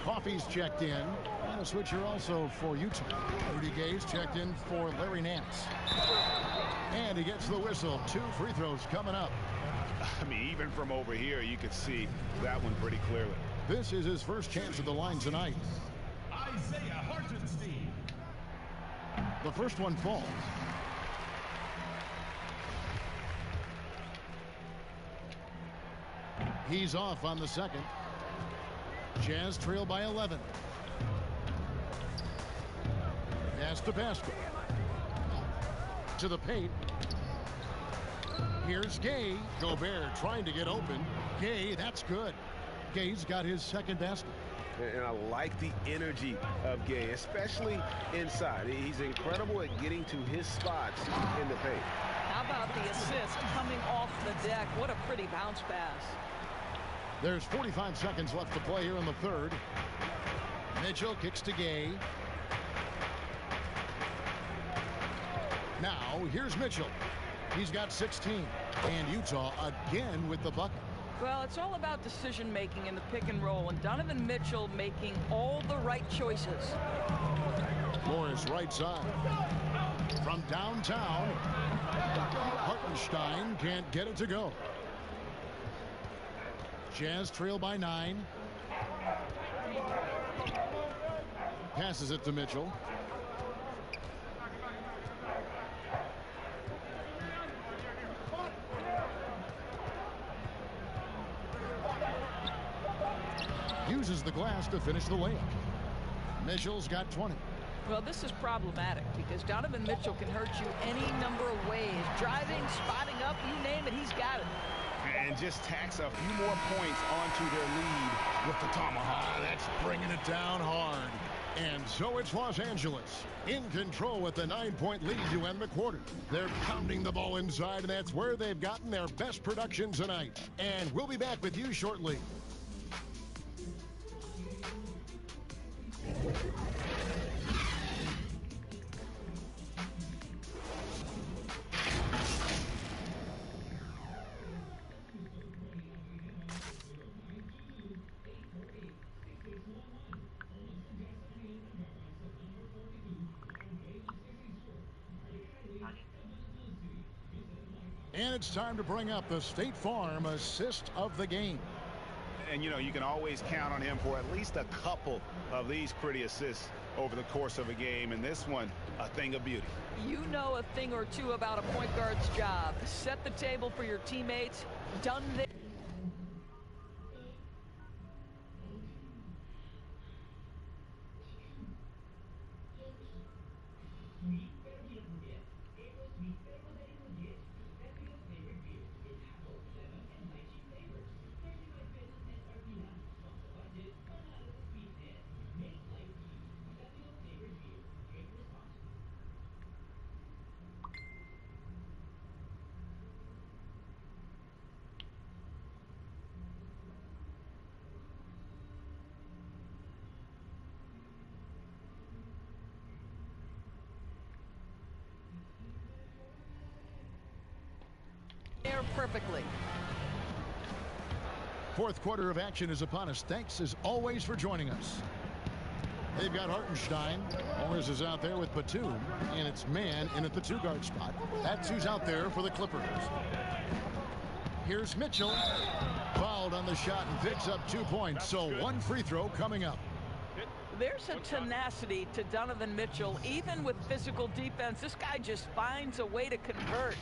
Coffey's checked in. And a switcher also for Utah. Rudy Gay's checked in for Larry Nance. And he gets the whistle. 2 free throws coming up. I mean, even from over here, you could see that one pretty clearly. This is his first chance at the line tonight. Isaiah Hartenstein. The first one falls. He's off on the second. Jazz trail by 11. Pass to Pascal. To the paint. Here's Gay. Gobert trying to get open. Gay, that's good. Gay's got his second basket. And I like the energy of Gay, especially inside. He's incredible at getting to his spots in the paint. How about the assist coming off the deck? What a pretty bounce pass. There's 45 seconds left to play here in the third. Mitchell kicks to Gay. Now, here's Mitchell. He's got 16. And Utah again with the bucket. Well, it's all about decision-making in the pick and roll, and Donovan Mitchell making all the right choices. Morris right side. From downtown, Hartenstein can't get it to go. Jazz trail by 9. Passes it to Mitchell. Uses the glass to finish the layup. Mitchell's got 20. Well, this is problematic because Donovan Mitchell can hurt you any number of ways. Driving, spotting up, you name it, he's got it. And just tacks a few more points onto their lead with the tomahawk. That's bringing it down hard. And so it's Los Angeles in control with the 9-point lead to end the quarter. They're pounding the ball inside, and that's where they've gotten their best production tonight. And we'll be back with you shortly. And it's time to bring up the State Farm assist of the game. And, you know, you can always count on him for at least a couple of these pretty assists over the course of a game. And this one, a thing of beauty. You know a thing or two about a point guard's job. Set the table for your teammates. Done there. Perfectly. Fourth quarter of action is upon us. Thanks as always for joining us. They've got Hartenstein. Morris is out there with Batum, and it's man in at the 2-guard spot. That's who's out there for the Clippers. Here's Mitchell. Fouled on the shot and picks up 2 points. So 1 free throw coming up. There's a tenacity to Donovan Mitchell. Even with physical defense, this guy just finds a way to convert.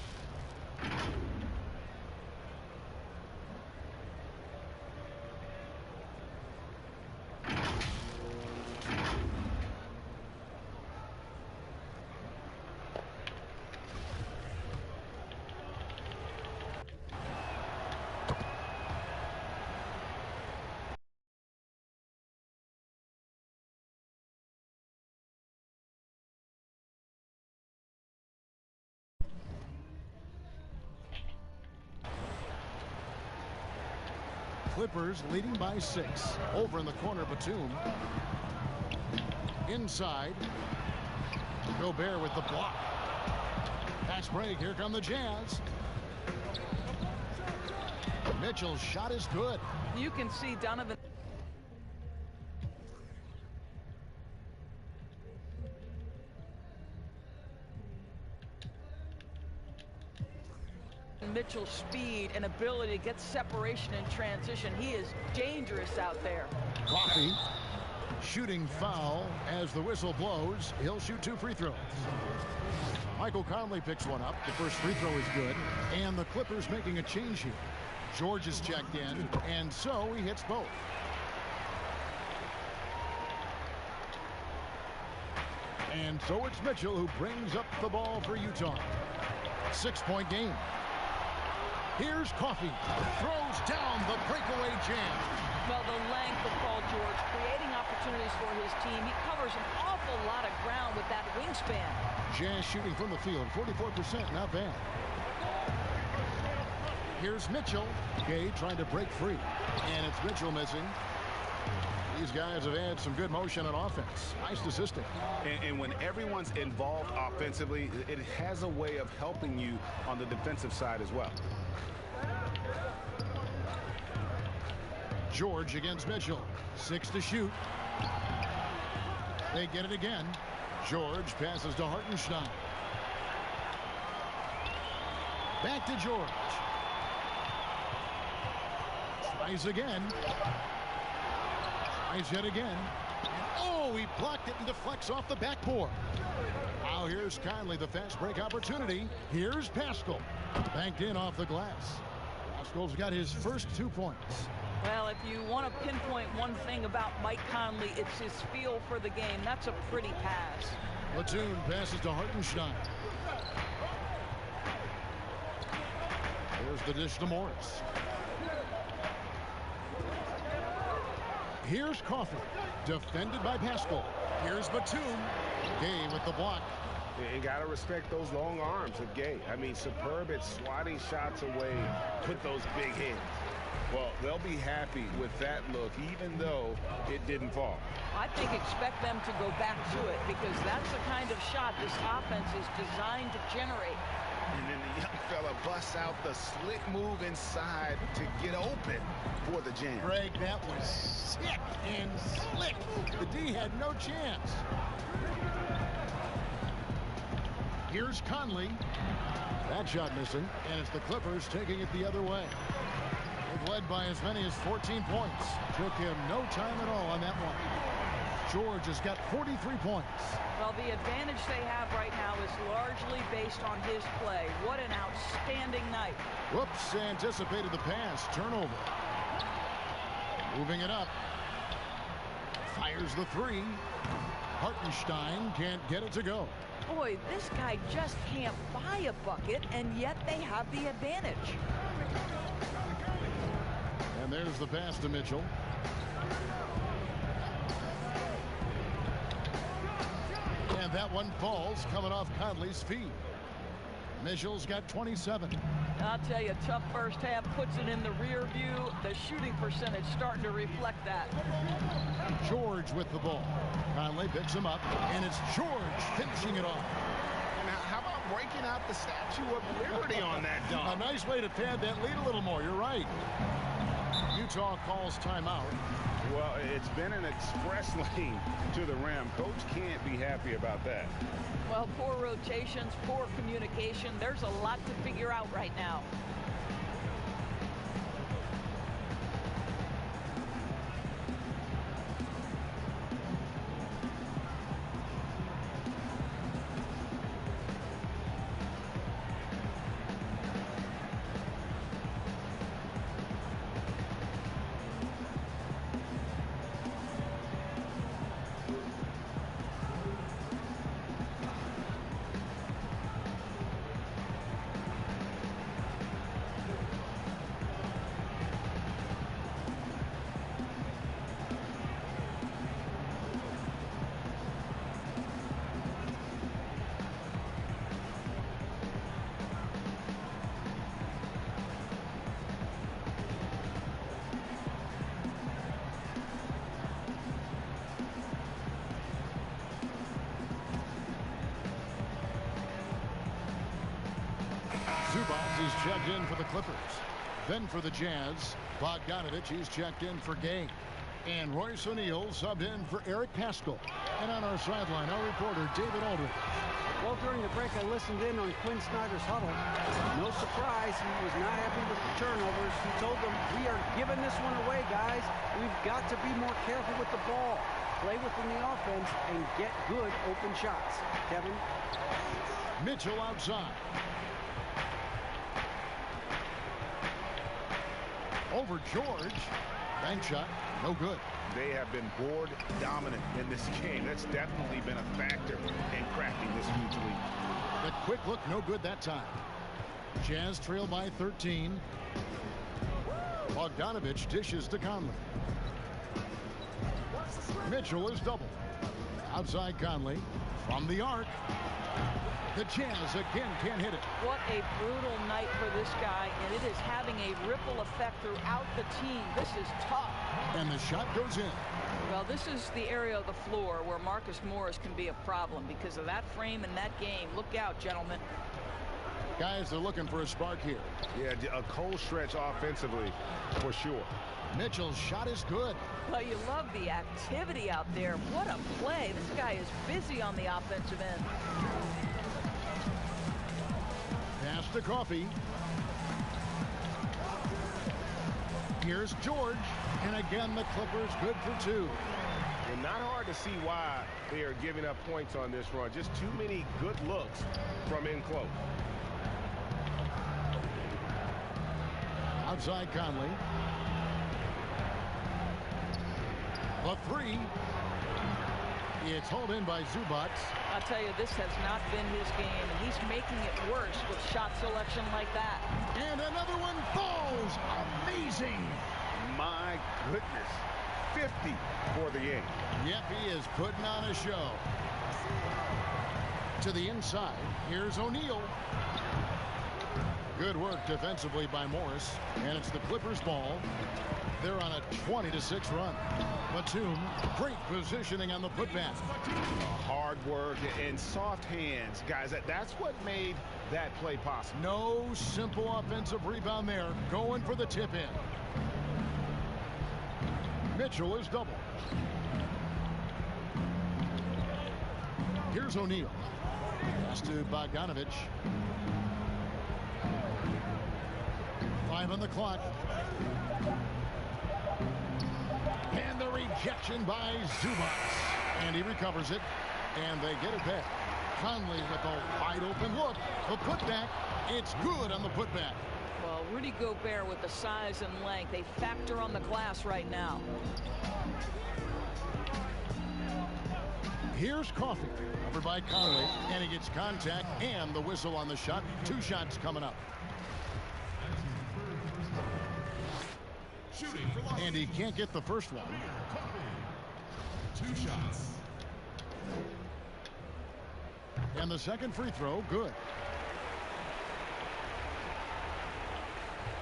Clippers leading by 6. Over in the corner, Batum. Inside. Gobert with the block. Pass break. Here come the Jazz. Mitchell's shot is good. You can see Donovan Mitchell's speed and ability to get separation in transition. He is dangerous out there. Coffee shooting foul as the whistle blows. He'll shoot 2 free throws. Michael Conley picks one up. The first free throw is good. And the Clippers making a change here. George is checked in, and so he hits both. And so it's Mitchell who brings up the ball for Utah. 6-point game. Here's Coffee. Throws down the breakaway jam. Well, the length of Paul George creating opportunities for his team. He covers an awful lot of ground with that wingspan. Jazz shooting from the field, 44%, not bad. Here's Mitchell. Gay trying to break free. And it's Mitchell missing. These guys have had some good motion on offense. Nice assisting. And when everyone's involved offensively, it has a way of helping you on the defensive side as well. George against Mitchell. 6 to shoot. They get it again. George passes to Hartenstein. Back to George. Tries again. Tries yet again. And oh, he blocked it and deflects off the backboard. Now here's Conley, the fast break opportunity. Here's Pascal. Banked in off the glass. Pascal's got his first 2 points. Well, if you want to pinpoint one thing about Mike Conley, it's his feel for the game. That's a pretty pass. Batum passes to Hartenstein. There's the dish to Morris. Here's Coffee. Defended by Pascal. Here's Batum. Gay with the block. You got to respect those long arms of Gay. I mean, superb at swatting shots away, put those big hands. Well, they'll be happy with that look, even though it didn't fall. I think expect them to go back to it because that's the kind of shot this offense is designed to generate. And then the young fella busts out the slick move inside to get open for the jam. Greg, that was sick and slick. The D had no chance. Here's Conley. That shot missing, and it's the Clippers taking it the other way. They've led by as many as 14 points. Took him no time at all on that one. George has got 43 points. Well, the advantage they have right now is largely based on his play. What an outstanding night. Whoops, anticipated the pass. Turnover. Moving it up. Fires the 3. Hartenstein can't get it to go. Boy, this guy just can't buy a bucket, and yet they have the advantage. And there's the pass to Mitchell. And that one falls coming off Conley's feet. Mitchell's got 27. I'll tell you, tough first half, puts it in the rear view. The shooting percentage starting to reflect that. George with the ball. Conley picks him up, and it's George finishing it off. And how about breaking out the Statue of Liberty on that dunk? A nice way to pad that lead a little more. You're right. Utah calls timeout. Well, it's been an express lane to the rim. Coach can't be happy about that. Well, poor rotations, poor communication. There's a lot to figure out right now. Zubats is checked in for the Clippers. Then for the Jazz, Bogdanovich is checked in for Gay. And Royce O'Neal subbed in for Eric Paschal. And on our sideline, our reporter, David Aldridge. Well, during the break, I listened in on Quinn Snyder's huddle. No surprise, he was not happy with the turnovers. He told them, we are giving this one away, guys. We've got to be more careful with the ball. Play within the offense and get good open shots. Kevin? Mitchell outside. Over George. Bank shot, no good. They have been board dominant in this game. That's definitely been a factor in cracking this huge lead. The quick look, no good that time. Jazz trail by 13. Bogdanovich dishes to Conley. Mitchell is double. Outside Conley from the arc. The Jazz again can't hit it. What a brutal night for this guy, and it is having a ripple effect throughout the team. This is tough. And the shot goes in. Well, this is the area of the floor where Marcus Morris can be a problem because of that frame and that game. Look out, gentlemen. Guys, they're looking for a spark here. Yeah, a cold stretch offensively for sure. Mitchell's shot is good. Well, you love the activity out there. What a play. This guy is busy on the offensive end. Pass to Coffey. Here's George. And again, the Clippers good for two. And not hard to see why they are giving up points on this run. Just too many good looks from in close. Outside Conley. The three. It's hauled in by Zubats. I'll tell you, this has not been his game, and he's making it worse with shot selection like that. And another one falls. Amazing. My goodness. 50 for the game. Yep, he is putting on a show. To the inside, here's O'Neal. Good work defensively by Morris, and it's the Clippers' ball. They're on a 20-6 run. Batum, great positioning on the putback. Hard work and soft hands, guys. That's what made that play possible. No simple offensive rebound there. Going for the tip-in. Mitchell is double. Here's O'Neal. Pass to Bogdanovich. 5 on the clock. And the rejection by Zubats. And he recovers it. And they get it back. Conley with a wide open look. The putback. It's good on the putback. Well, Rudy Gobert with the size and length, they factor on the glass right now. Here's Coffey. Over by Conley. And he gets contact and the whistle on the shot. 2 shots coming up. And he can't get the first one. 2 shots. And the second free throw, good.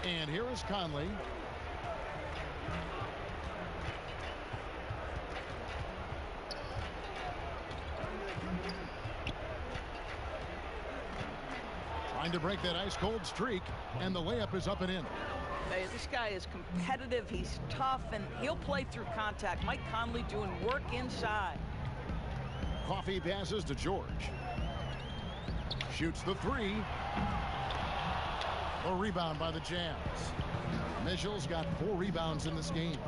And here is Conley. Trying to break that ice-cold streak, and the layup is up and in. This guy is competitive, he's tough, and he'll play through contact. Mike Conley doing work inside. Coffee passes to George. Shoots the three. A rebound by the Jazz. Mitchell's got 4 rebounds in this game.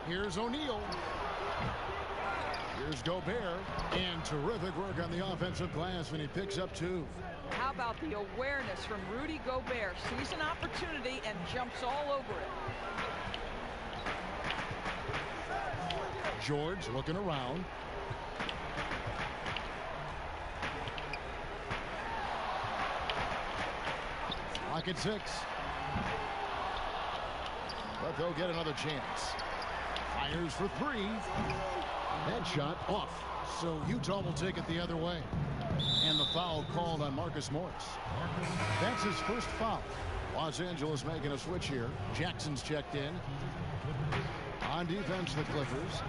Here's O'Neal. Here's Gobert. And terrific work on the offensive glass when he picks up 2. How about the awareness from Rudy Gobert? Sees an opportunity and jumps all over it. George looking around. Clock at 6. But they'll get another chance. Fires for 3. Headshot off. So Utah will take it the other way. And the foul called on Marcus Morris. That's his first foul. Los Angeles making a switch here. Jackson's checked in. On defense, the Clippers.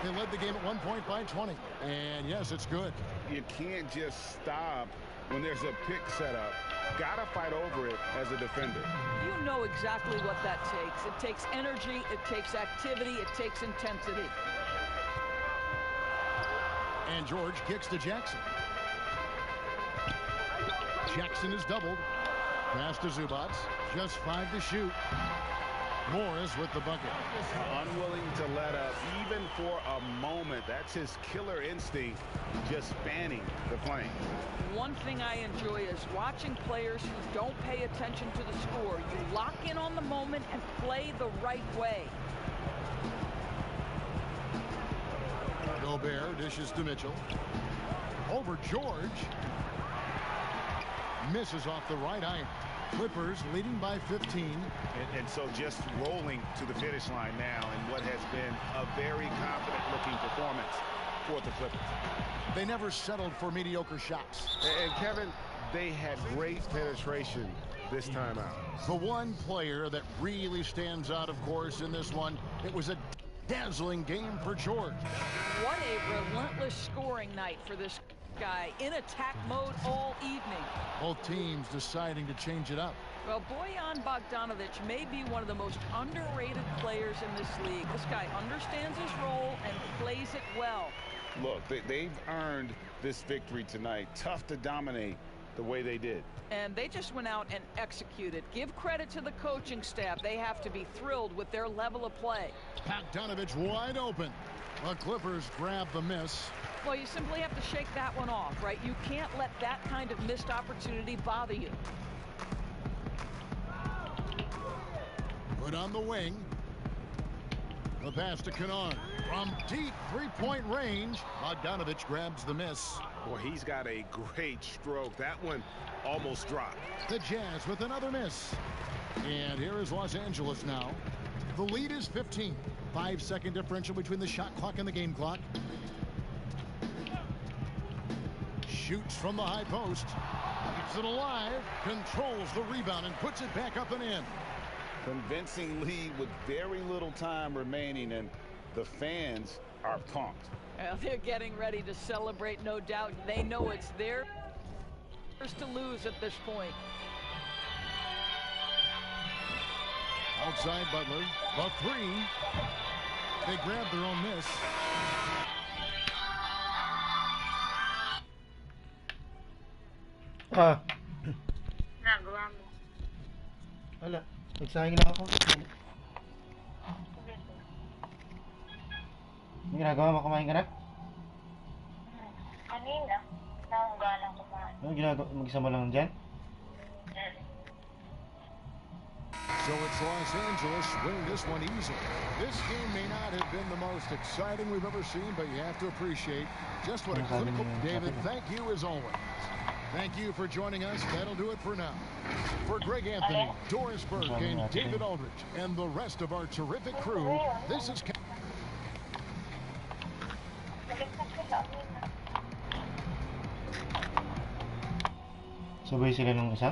They led the game at one point by 20. And yes, it's good. You can't just stop when there's a pick set up. Gotta fight over it as a defender. You know exactly what that takes. It takes energy, it takes activity, it takes intensity. And George kicks to Jackson. Jackson is doubled. Pass to Zubac. Just 5 to shoot. Morris with the bucket. Unwilling to let up even for a moment. That's his killer instinct, just spanning the plane. One thing I enjoy is watching players who don't pay attention to the score. You lock in on the moment and play the right way. Gobert dishes to Mitchell. Over George. Misses off the right iron. Clippers leading by 15. And so just rolling to the finish line now in what has been a very confident looking performance for the Clippers. They never settled for mediocre shots. And Kevin, they had great penetration this time out. The one player that really stands out, of course, in this one, it was a dazzling game for George. What a relentless scoring night for this guy, in attack mode all evening. Both teams deciding to change it up. Well, Bojan Bogdanovic may be one of the most underrated players in this league. This guy understands his role and plays it well. Look, they've earned this victory tonight. Tough to dominate the way they did. And they just went out and executed. Give credit to the coaching staff. They have to be thrilled with their level of play. Bogdanovic wide open. The Clippers grab the miss. Well, you simply have to shake that one off, right? You can't let that kind of missed opportunity bother you. Good on the wing. The pass to Kennard. From deep three-point range, Bogdanovic grabs the miss. Boy, he's got a great stroke. That one almost dropped. The Jazz with another miss. And here is Los Angeles now. The lead is 15. 5-second differential between the shot clock and the game clock. Shoots from the high post. Keeps it alive. Controls the rebound and puts it back up and in. Convincing lead with very little time remaining, and the fans are pumped. Well, they're getting ready to celebrate, no doubt. They know it's theirs to lose at this point. Outside Butler. The three. They grab their own miss. Nagawa mo. Wala. Nagsahing lang ako. May ginagawa mo? Kumain ka na? Kanina. Nahuga lang kumain. Ano ginagawa? Mag-isa mo lang dyan? So it's Los Angeles winning this one easily. This game may not have been the most exciting we've ever seen, but you have to appreciate just what a clinical... David, thank you as always. Thank you for joining us. That'll do it for now. For Greg Anthony, Doris Burke, and David Aldridge, and the rest of our terrific crew, this is... Sabay sila nung isa?